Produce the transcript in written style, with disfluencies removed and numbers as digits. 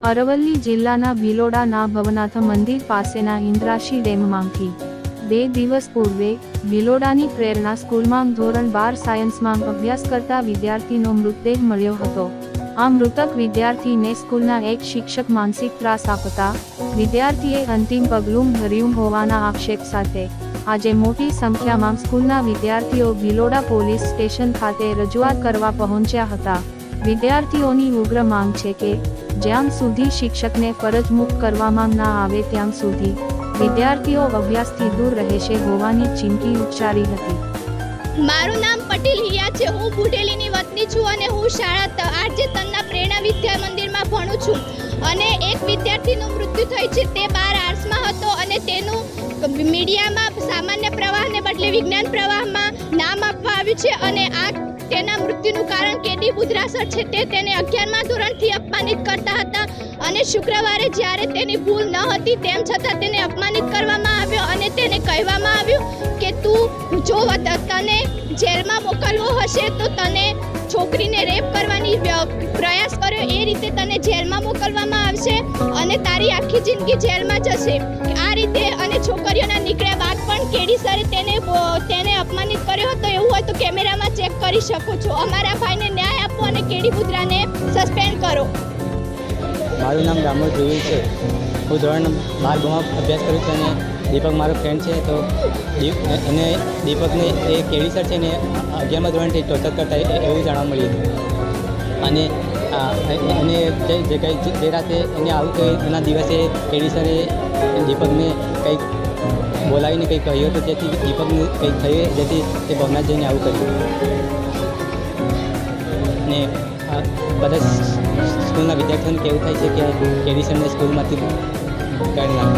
અરવલ્લી જિલ્લાના ભિલોડાના ભવનાથ મંદિર પાસેના ઇન્દ્રાશી ડેમમાંથી 2 દિવસ પૂર્વે ભિલોડાની પ્રેરણા સ્કૂલમાં ધોરણ 12 સાયન્સમાં અભ્યાસ કરતા વિદ્યાર્થીનો મૃતદેહ મળ્યો હતો। આ મૃતક વિદ્યાર્થીને સ્કૂલના એક શિક્ષક માનસિક ત્રાસ આપતા વિદ્યાર્થીએ અંતિમ પગલું ભર્યું હોવાના આક્ષેપ સાથે આજે મોટી સંખ્યામાં સ્કૂલના વિદ્યાર્થીઓ ભિલોડા પોલીસ સ્ટેશન ખાતે રજૂઆત કરવા પહોંચ્યા હતા। વિદ્યાર્થીઓની ઉગ્ર માંગ છે કે જ્યાં સુધી શિક્ષકને ફરજ મુક્ત કરવામાં ના આવે ત્યાં સુધી વિદ્યાર્થીઓ અભ્યાસથી દૂર રહેશે હોવાની ચીમકી ઉચ્ચારી હતી। મારું નામ પટેલ હિયા છે। હું બુઢેલીની વતની છું અને હું શાળા આરજે તન્ના પ્રેરણા વિદ્યા મંદિરમાં ભણું છું અને એક વિદ્યાર્થીનું મૃત્યુ થયું છે। તે 12 આર્ટ્સમાં હતો અને તેનું મીડિયામાં સામાન્ય પ્રવાહને બદલે વિજ્ઞાન પ્રવાહમાં નામ આપવામાં આવ્યું છે અને આ તેના મૃત્યુનું કારણ કેડી બુધરાસર છે। તે તેને 11મા ધોરણથી અપમાનિત કરતા હતા અને શુક્રવારે જ્યારે તેની ભૂલ ન હતી તેમ છતાં તેને અપમાનિત કરવામાં આવ્યો અને તેને કહેવામાં આવ્યું કે તું જો તને જેલમાં મોકલવો હશે તો તને છોકરીને રેપ કરવાની પ્રયાસ કર્યો એ રીતે તને જેલમાં મોકલવામાં આવશે અને તારી આખી જિંદગી જેલમાં જશે। આ રીતે અને છોકરીઓના નીકળ્યા બાદ પણ કેડી સરે તેને અપમાનિત કર્યો હતો। એવું હોય તો કેમેરામાં ચેક કરી શકો છો। અમારા ભાઈને ન્યાય આપો અને કેડી બુધરાને સસ્પેન્ડ કરો। મારું નામ રામોલ ધ્રુવી છે। હું ધોરણ 12 અભ્યાસ કરું છું અને દીપક મારો ફ્રેન્ડ છે। તો એને દીપકને એ કેડી સર છે ને 11મા ધોરણથી ટોર્ચર કરતા એવું જાણવા મળ્યું અને એને જે રાતે એને આવું કહ્યું એના દિવસે કેડી સરે દીપકને કંઈક બોલાવીને કંઈક કહ્યું હતું જેથી દીપકને કંઈક થયું જેથી તે ભવનાથ જઈને આવું કર્યું ને બધા સ્કૂલના વિદ્યાર્થીઓને કેવું થાય છે કે કેડી સરને સ્કૂલમાંથી કાઢી નાખે।